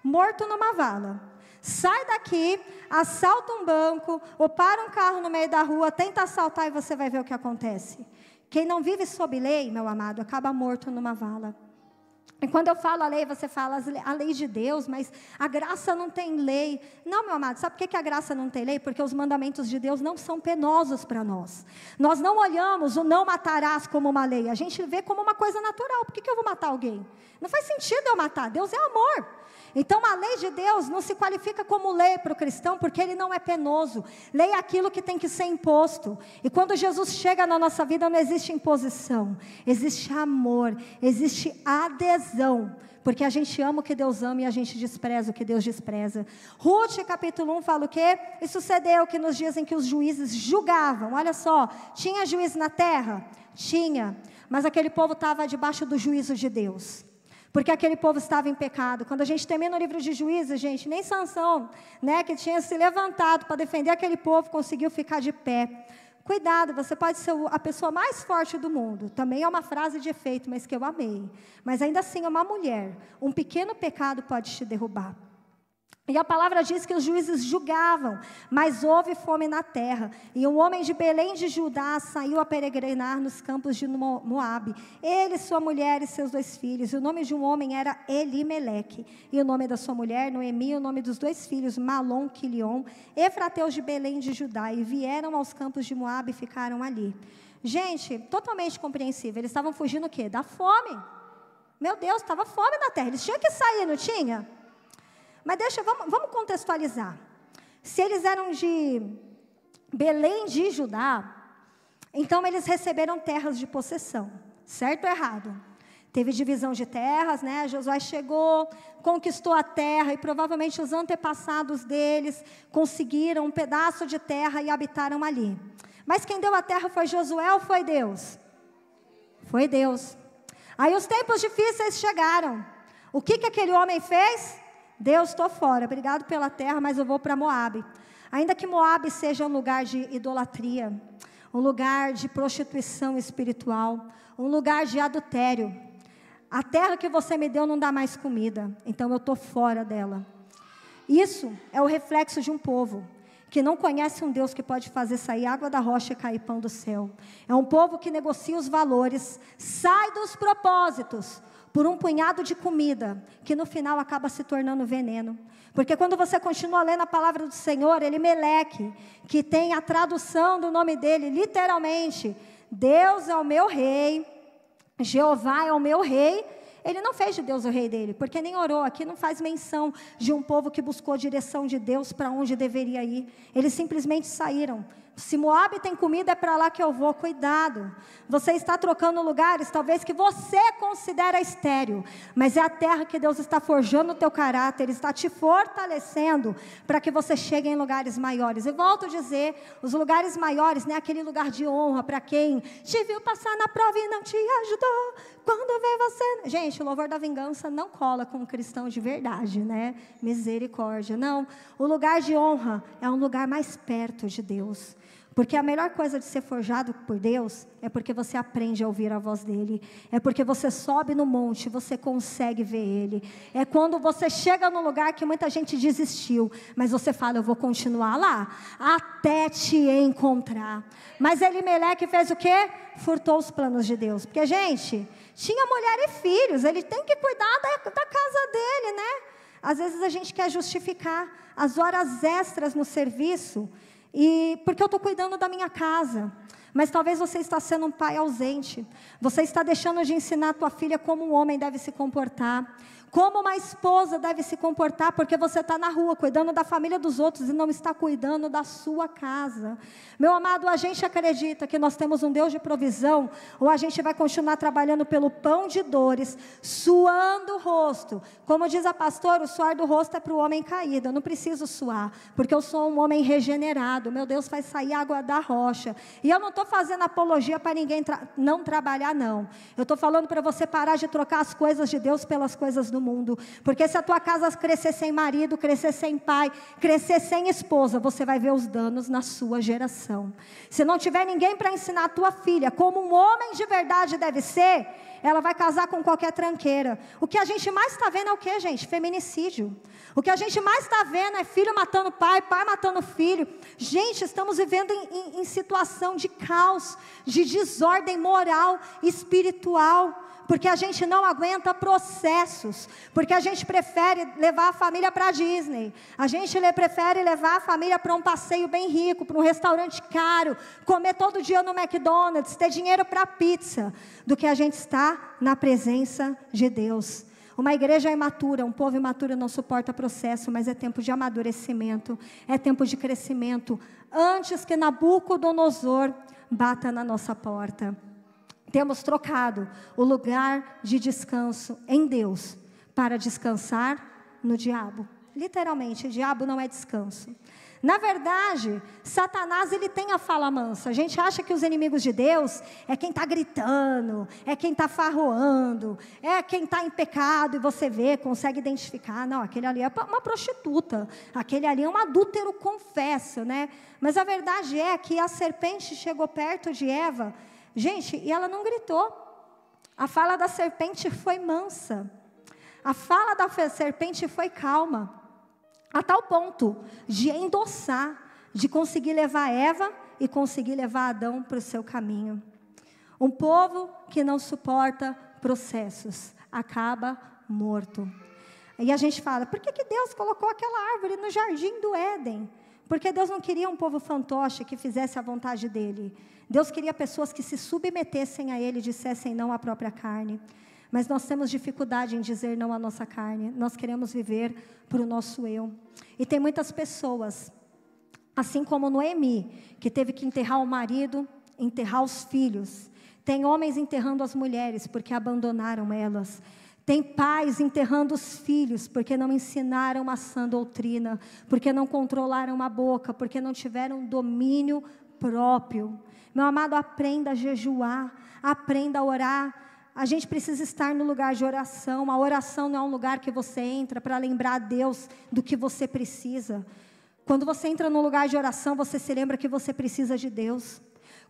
Morto numa vala. Sai daqui, assalta um banco, ou para um carro no meio da rua, tenta assaltar e você vai ver o que acontece. Quem não vive sob lei, meu amado, acaba morto numa vala. E quando eu falo a lei, você fala a lei de Deus, mas a graça não tem lei. Não, meu amado, sabe por que a graça não tem lei? Porque os mandamentos de Deus não são penosos para nós. Nós não olhamos o não matarás como uma lei, a gente vê como uma coisa natural. Por que eu vou matar alguém? Não faz sentido eu matar, Deus é amor. Então a lei de Deus não se qualifica como lei para o cristão, porque ele não é penoso. Lei é aquilo que tem que ser imposto. E quando Jesus chega na nossa vida, não existe imposição, existe amor, existe adesão. Porque a gente ama o que Deus ama e a gente despreza o que Deus despreza. Ruth capítulo 1 fala o quê? E sucedeu que nos dias em que os juízes julgavam, olha só, tinha juízo na terra? Tinha, mas aquele povo estava debaixo do juízo de Deus. Porque aquele povo estava em pecado. Quando a gente termina o livro de Juízes, gente, nem Sansão, né, que tinha se levantado para defender aquele povo, conseguiu ficar de pé. Cuidado, você pode ser a pessoa mais forte do mundo. Também é uma frase de efeito, mas que eu amei. Mas ainda assim, uma mulher, um pequeno pecado pode te derrubar. E a palavra diz que os juízes julgavam, mas houve fome na terra. E um homem de Belém de Judá saiu a peregrinar nos campos de Moabe. Ele, sua mulher e seus 2 filhos. E o nome de um homem era Elimeleque. E o nome da sua mulher, Noemi. E o nome dos 2 filhos, Malom, Quilion. Efrateus de Belém de Judá. E vieram aos campos de Moabe e ficaram ali. Gente, totalmente compreensível. Eles estavam fugindo o quê? Da fome. Meu Deus, estava fome na terra. Eles tinham que sair, não tinha? Mas vamos contextualizar. Se eles eram de Belém de Judá, então eles receberam terras de possessão. Certo ou errado? Teve divisão de terras, né? Josué chegou, conquistou a terra e provavelmente os antepassados deles conseguiram um pedaço de terra e habitaram ali. Mas quem deu a terra foi Josué ou foi Deus? Foi Deus. Aí os tempos difíceis chegaram. O que aquele homem fez? Deus, estou fora, obrigado pela terra, mas eu vou para Moabe. Ainda que Moabe seja um lugar de idolatria, um lugar de prostituição espiritual, um lugar de adultério. A terra que você me deu não dá mais comida, então eu estou fora dela. Isso é o reflexo de um povo que não conhece um Deus que pode fazer sair água da rocha e cair pão do céu. É um povo que negocia os valores, sai dos propósitos, por um punhado de comida, que no final acaba se tornando veneno. Porque quando você continua lendo a palavra do Senhor, Elimeleque, que tem a tradução do nome dele, literalmente, Deus é o meu rei, Jeová é o meu rei. Ele não fez de Deus o rei dele, porque nem orou. Aqui não faz menção de um povo que buscou direção de Deus para onde deveria ir. Eles simplesmente saíram. Se Moabe tem comida, é para lá que eu vou. Cuidado, você está trocando lugares, talvez que você considera estéril, mas é a terra que Deus está forjando o teu caráter, Ele está te fortalecendo, para que você chegue em lugares maiores. E volto a dizer, os lugares maiores, né, aquele lugar de honra, para quem te viu passar na prova e não te ajudou, quando vê você... Gente, o louvor da vingança não cola com um cristão de verdade, né, misericórdia, não. O lugar de honra é um lugar mais perto de Deus. Porque a melhor coisa de ser forjado por Deus é porque você aprende a ouvir a voz dEle. É porque você sobe no monte, você consegue ver Ele. É quando você chega no lugar que muita gente desistiu, mas você fala, eu vou continuar lá, até te encontrar. Mas Elimeleque fez o quê? Furtou os planos de Deus. Porque, gente, tinha mulher e filhos, ele tem que cuidar da casa dele, né? Às vezes a gente quer justificar as horas extras no serviço, porque eu estou cuidando da minha casa. Mas talvez você está sendo um pai ausente. Você está deixando de ensinar a tua filha como um homem deve se comportar, como uma esposa deve se comportar, porque você está na rua cuidando da família dos outros e não está cuidando da sua casa. Meu amado, a gente acredita que nós temos um Deus de provisão, ou a gente vai continuar trabalhando pelo pão de dores, suando o rosto. Como diz a pastora, o suar do rosto é para o homem caído. Eu não preciso suar, porque eu sou um homem regenerado. Meu Deus faz sair água da rocha. E eu não estou fazendo apologia para ninguém não trabalhar, não. Eu estou falando para você parar de trocar as coisas de Deus pelas coisas do mundo. Porque se a tua casa crescer sem marido, crescer sem pai, crescer sem esposa, você vai ver os danos na sua geração. Se não tiver ninguém para ensinar a tua filha como um homem de verdade deve ser, ela vai casar com qualquer tranqueira. O que a gente mais está vendo é o que, gente? Feminicídio. O que a gente mais está vendo é filho matando pai, pai matando filho. Gente, estamos vivendo em situação de caos, de desordem moral, espiritual. porque a gente não aguenta processos, porque a gente prefere levar a família para a Disney, a gente prefere levar a família para um passeio bem rico, para um restaurante caro, comer todo dia no McDonald's, ter dinheiro para pizza, do que a gente estar na presença de Deus. Uma igreja imatura, um povo imaturo não suporta processo, mas é tempo de amadurecimento, é tempo de crescimento, antes que Nabucodonosor bata na nossa porta. Temos trocado o lugar de descanso em Deus para descansar no diabo. Literalmente, o diabo não é descanso. Na verdade, Satanás, ele tem a fala mansa. A gente acha que os inimigos de Deus é quem está gritando, é quem está farroando, é quem está em pecado e você vê, consegue identificar. Não, aquele ali é uma prostituta, aquele ali é um adúltero, confesso, né? Mas a verdade é que a serpente chegou perto de Eva, gente, e ela não gritou. A fala da serpente foi mansa. A fala da serpente foi calma. A tal ponto de endossar, de conseguir levar Eva e conseguir levar Adão para o seu caminho. Um povo que não suporta processos, acaba morto. E a gente fala, por que Deus colocou aquela árvore no jardim do Éden? Porque Deus não queria um povo fantoche que fizesse a vontade dele. Deus queria pessoas que se submetessem a ele e dissessem não à própria carne. Mas nós temos dificuldade em dizer não à nossa carne. Nós queremos viver para o nosso eu. E tem muitas pessoas, assim como Noemi, que teve que enterrar o marido, enterrar os filhos. Tem homens enterrando as mulheres, porque abandonaram elas. Tem pais enterrando os filhos, porque não ensinaram a sã doutrina, porque não controlaram a boca, porque não tiveram domínio próprio. Meu amado, aprenda a jejuar, aprenda a orar. A gente precisa estar no lugar de oração. A oração não é um lugar que você entra para lembrar a Deus do que você precisa. Quando você entra no lugar de oração, você se lembra que você precisa de Deus.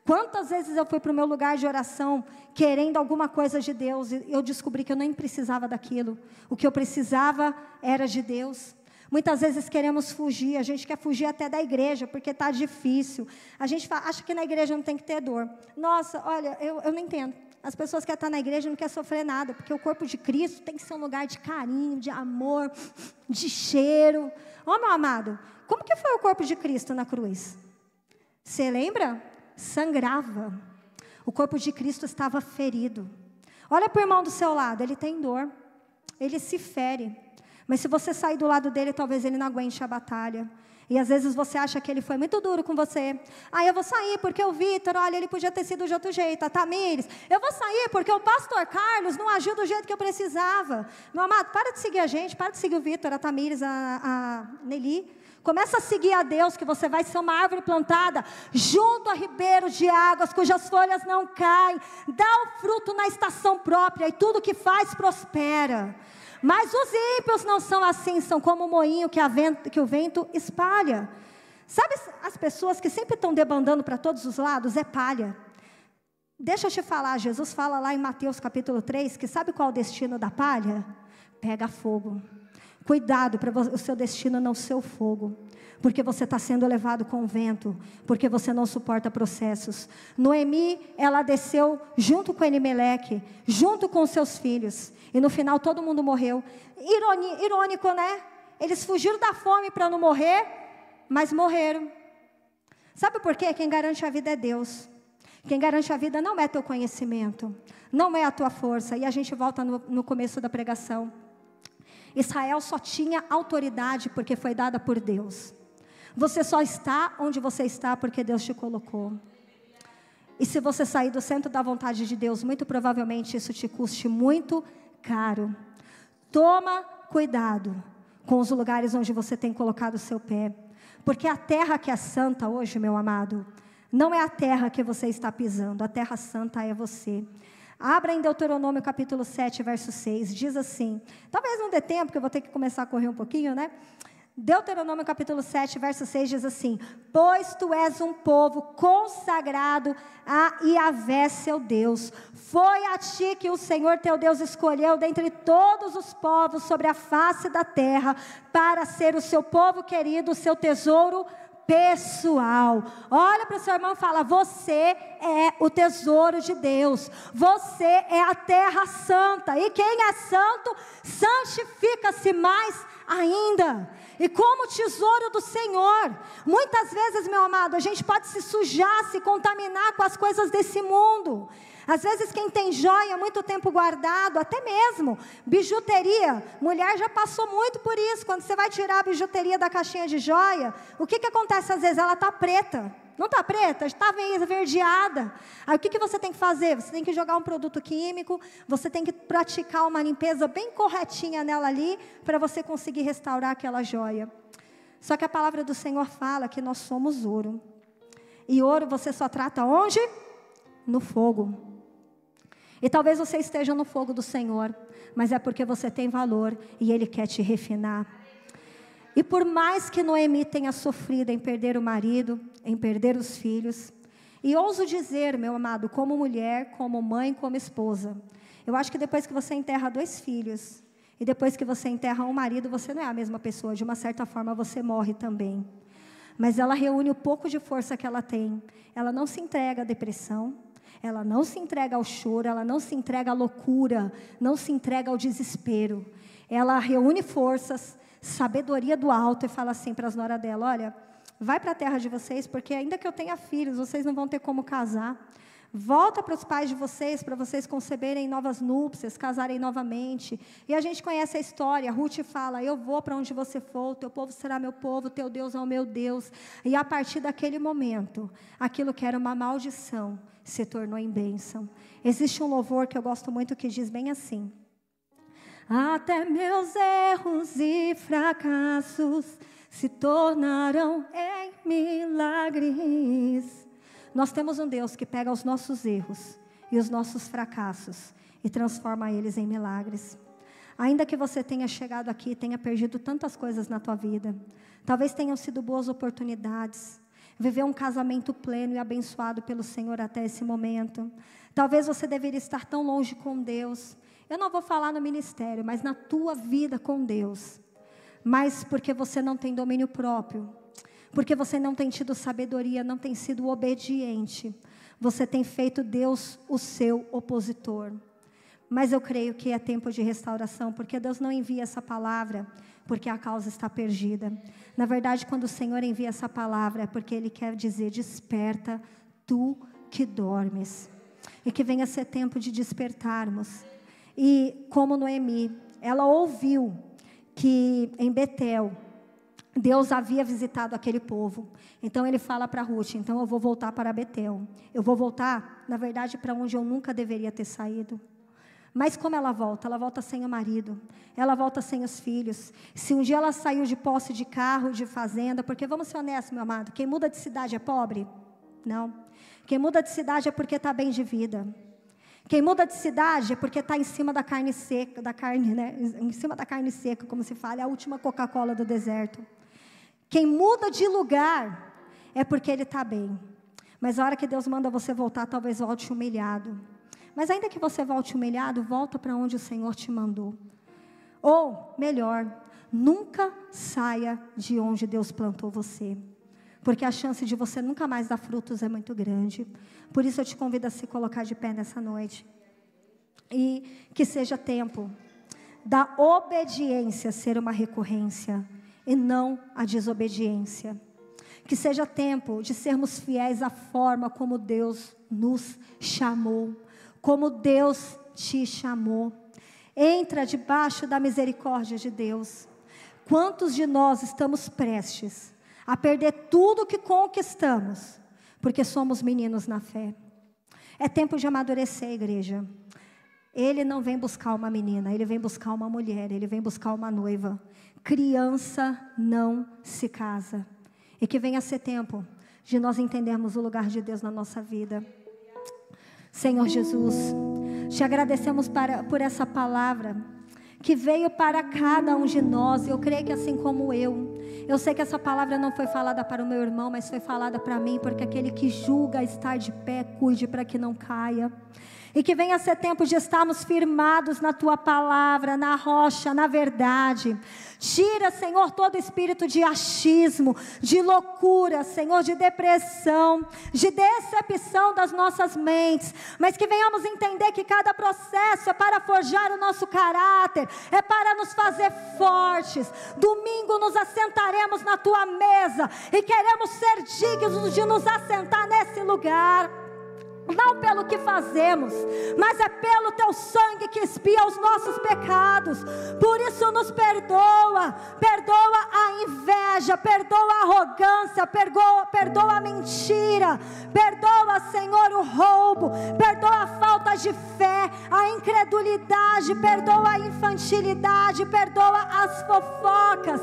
Quantas vezes eu fui para o meu lugar de oração querendo alguma coisa de Deus e eu descobri que eu nem precisava daquilo. O que eu precisava era de Deus. Muitas vezes queremos fugir, a gente quer fugir até da igreja, porque está difícil. A gente acha que na igreja não tem que ter dor. Nossa, olha, eu não entendo. As pessoas que estão na igreja não querem sofrer nada, porque o corpo de Cristo tem que ser um lugar de carinho, de amor, de cheiro. Ô, meu amado, como que foi o corpo de Cristo na cruz? Você lembra? Sangrava. O corpo de Cristo estava ferido. Olha para o irmão do seu lado, ele tem dor, ele se fere. Mas se você sair do lado dele, talvez ele não aguente a batalha. E às vezes você acha que ele foi muito duro com você. Ah, eu vou sair porque o Vitor, olha, ele podia ter sido de outro jeito. A Tamires, eu vou sair porque o pastor Carlos não agiu do jeito que eu precisava. Meu amado, para de seguir a gente, para de seguir o Vitor, a Tamires, a Nelly. Começa a seguir a Deus, que você vai ser uma árvore plantada junto a ribeiros de águas, cujas folhas não caem. Dá o fruto na estação própria e tudo que faz prospera. Mas os ímpios não são assim, são como o moinho que o vento espalha. Sabe as pessoas que sempre estão debandando para todos os lados? É palha. Deixa eu te falar, Jesus fala lá em Mateus capítulo 3, que sabe qual é o destino da palha? Pega fogo. Cuidado para o seu destino não ser o fogo. Porque você está sendo levado com o vento, porque você não suporta processos. Noemi, ela desceu junto com Elimeleque, junto com seus filhos. E no final todo mundo morreu. Irônico, né? Eles fugiram da fome para não morrer, mas morreram. Sabe por quê? Quem garante a vida é Deus. Quem garante a vida não é teu conhecimento, não é a tua força. E a gente volta no começo da pregação. Israel só tinha autoridade porque foi dada por Deus. Você só está onde você está porque Deus te colocou. E se você sair do centro da vontade de Deus, muito provavelmente isso te custe muito caro. Toma cuidado com os lugares onde você tem colocado o seu pé. Porque a terra que é santa hoje, meu amado, não é a terra que você está pisando. A terra santa é você. Abra em Deuteronômio capítulo 7, verso 6, diz assim, talvez não dê tempo, porque eu vou ter que começar a correr um pouquinho, né? Deuteronômio capítulo 7, verso 6 diz assim, pois tu és um povo consagrado a Yahvé seu Deus, foi a ti que o Senhor teu Deus escolheu dentre todos os povos sobre a face da terra, para ser o seu povo querido, o seu tesouro pessoal. Olha para o seu irmão e fala: você é o tesouro de Deus, você é a terra santa, e quem é santo, santifica-se mais ainda, e como tesouro do Senhor. Muitas vezes, meu amado, a gente pode se sujar, se contaminar com as coisas desse mundo. Às vezes quem tem joia muito tempo guardado, até mesmo bijuteria, mulher já passou muito por isso. Quando você vai tirar a bijuteria da caixinha de joia, o que acontece às vezes? Ela está preta, não está preta, está esverdeada. Aí o que você tem que fazer? Você tem que jogar um produto químico, você tem que praticar uma limpeza bem corretinha nela ali, para você conseguir restaurar aquela joia. Só que a palavra do Senhor fala que nós somos ouro, e ouro você só trata onde? No fogo. E talvez você esteja no fogo do Senhor, mas é porque você tem valor e Ele quer te refinar. E por mais que Noemi tenha sofrido em perder o marido, em perder os filhos, e ouso dizer, meu amado, como mulher, como mãe, como esposa, eu acho que depois que você enterra 2 filhos, e depois que você enterra um marido, você não é a mesma pessoa, de uma certa forma você morre também. Mas ela reúne o pouco de força que ela tem, ela não se entrega à depressão, ela não se entrega ao choro, ela não se entrega à loucura, não se entrega ao desespero. Ela reúne forças, sabedoria do alto, e fala assim para as noras dela: olha, vai para a terra de vocês, porque ainda que eu tenha filhos, vocês não vão ter como casar. Volta para os pais de vocês, para vocês conceberem novas núpcias, casarem novamente. E a gente conhece a história. Ruth fala: eu vou para onde você for, o teu povo será meu povo, o teu Deus é o meu Deus. E a partir daquele momento, aquilo que era uma maldição se tornou em bênção. Existe um louvor que eu gosto muito que diz bem assim: até meus erros e fracassos se tornarão em milagres. Nós temos um Deus que pega os nossos erros e os nossos fracassos e transforma eles em milagres. Ainda que você tenha chegado aqui e tenha perdido tantas coisas na tua vida, talvez tenham sido boas oportunidades, viver um casamento pleno e abençoado pelo Senhor até esse momento. Talvez você deveria estar tão longe com Deus. Eu não vou falar no ministério, mas na tua vida com Deus. Mas porque você não tem domínio próprio, porque você não tem tido sabedoria, não tem sido obediente, você tem feito Deus o seu opositor. Mas eu creio que é tempo de restauração, porque Deus não envia essa palavra porque a causa está perdida. Na verdade, quando o Senhor envia essa palavra, é porque Ele quer dizer: desperta, tu que dormes. E que venha ser tempo de despertarmos. E como Noemi, ela ouviu que em Betel, Deus havia visitado aquele povo. Então ele fala para Ruth: então eu vou voltar para Betel. Eu vou voltar, na verdade, para onde eu nunca deveria ter saído. Mas como ela volta sem o marido, ela volta sem os filhos. Se um dia ela saiu de posse de carro, de fazenda, porque vamos ser honestos, meu amado, quem muda de cidade é pobre? Não. Quem muda de cidade é porque está bem de vida. Quem muda de cidade é porque está em cima da carne seca, em cima da carne seca, como se fala, é a última Coca-Cola do deserto. Quem muda de lugar é porque ele está bem. Mas a hora que Deus manda você voltar, talvez volte humilhado. Mas ainda que você volte humilhado, volta para onde o Senhor te mandou. Ou, melhor, nunca saia de onde Deus plantou você. Porque a chance de você nunca mais dar frutos é muito grande. Por isso eu te convido a se colocar de pé nessa noite. E que seja tempo da obediência ser uma recorrência e não a desobediência. Que seja tempo de sermos fiéis à forma como Deus nos chamou, como Deus te chamou. Entra debaixo da misericórdia de Deus. Quantos de nós estamos prestes a perder tudo que conquistamos, porque somos meninos na fé? É tempo de amadurecer, igreja. Ele não vem buscar uma menina, ele vem buscar uma mulher, ele vem buscar uma noiva. Criança não se casa. E que venha ser tempo de nós entendermos o lugar de Deus na nossa vida. Senhor Jesus, te agradecemos por essa palavra que veio para cada um de nós. Eu creio que assim como eu sei que essa palavra não foi falada para o meu irmão, mas foi falada para mim, porque aquele que julga estar de pé, cuide para que não caia. E que venha ser tempo de estarmos firmados na Tua palavra, na rocha, na verdade. Tira, Senhor, todo espírito de achismo, de loucura, Senhor, de depressão, de decepção das nossas mentes. Mas que venhamos entender que cada processo é para forjar o nosso caráter, é para nos fazer fortes. Domingo nos assentaremos na Tua mesa e queremos ser dignos de nos assentar nesse lugar. Não pelo que fazemos, mas é pelo Teu sangue que expia os nossos pecados. Por isso nos perdoa. Perdoa a inveja, perdoa a arrogância, perdoa a mentira, perdoa, Senhor, o roubo, perdoa a falta de fé, a incredulidade, perdoa a infantilidade, perdoa as fofocas.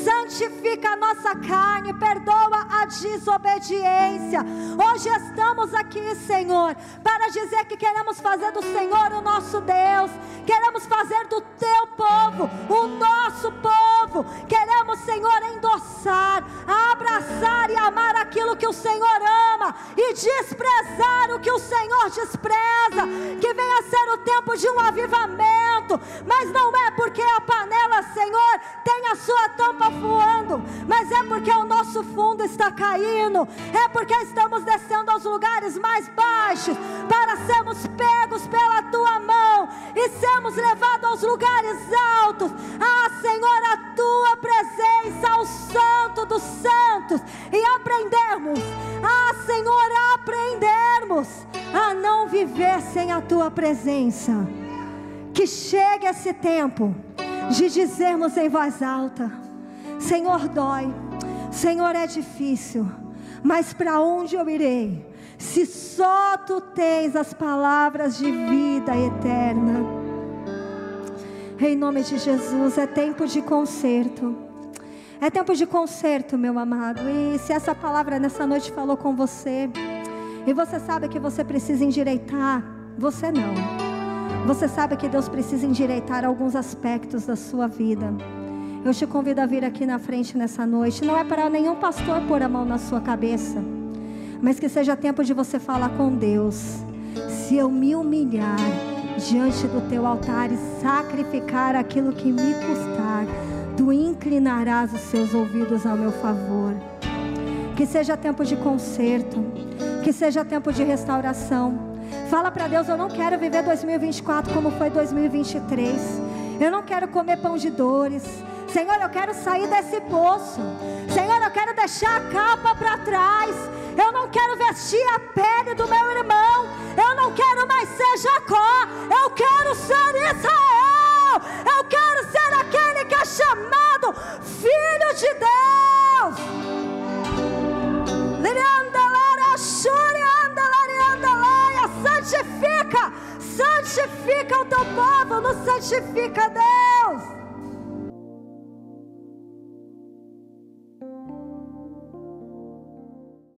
Santifica a nossa carne, perdoa a desobediência. Hoje estamos aqui, Senhor, para dizer que queremos fazer do Senhor o nosso Deus, queremos fazer do Teu povo o nosso povo, queremos, Senhor, endossar, abraçar e amar aquilo que o Senhor ama e desprezar o que o Senhor despreza. Que venha ser o tempo de um avivamento, mas não é porque a panela, Senhor, tem a sua tampa voando, mas é porque o nosso fundo está caindo, é porque estamos descendo aos lugares mais baixos, para sermos pegos pela Tua mão e sermos levados aos lugares altos. Senhor, a Tua presença, o Santo dos Santos, e aprendermos, Senhor, aprendermos a não viver sem a Tua presença. Que chegue esse tempo de dizermos em voz alta: Senhor, dói, Senhor, é difícil, mas para onde eu irei, se só Tu tens as palavras de vida eterna? Em nome de Jesus, é tempo de conserto. É tempo de conserto, meu amado. E se essa palavra nessa noite falou com você, e você sabe que você precisa endireitar, você não. Você sabe que Deus precisa endireitar alguns aspectos da sua vida. Eu te convido a vir aqui na frente nessa noite. Não é para nenhum pastor pôr a mão na sua cabeça, mas que seja tempo de você falar com Deus. Se eu me humilhar diante do Teu altar e sacrificar aquilo que me custar, Tu inclinarás os seus ouvidos ao meu favor. Que seja tempo de conserto, que seja tempo de restauração. Fala para Deus: eu não quero viver 2024 como foi 2023. Eu não quero comer pão de dores. Senhor, eu quero sair desse poço. Senhor, eu quero deixar a capa para trás. Eu não quero vestir a pele do meu irmão. Eu não quero mais ser Jacó. Eu quero ser Israel. Eu quero ser aquele que é chamado Filho de Deus. Santifica, santifica o Teu povo, nos santifica, Deus.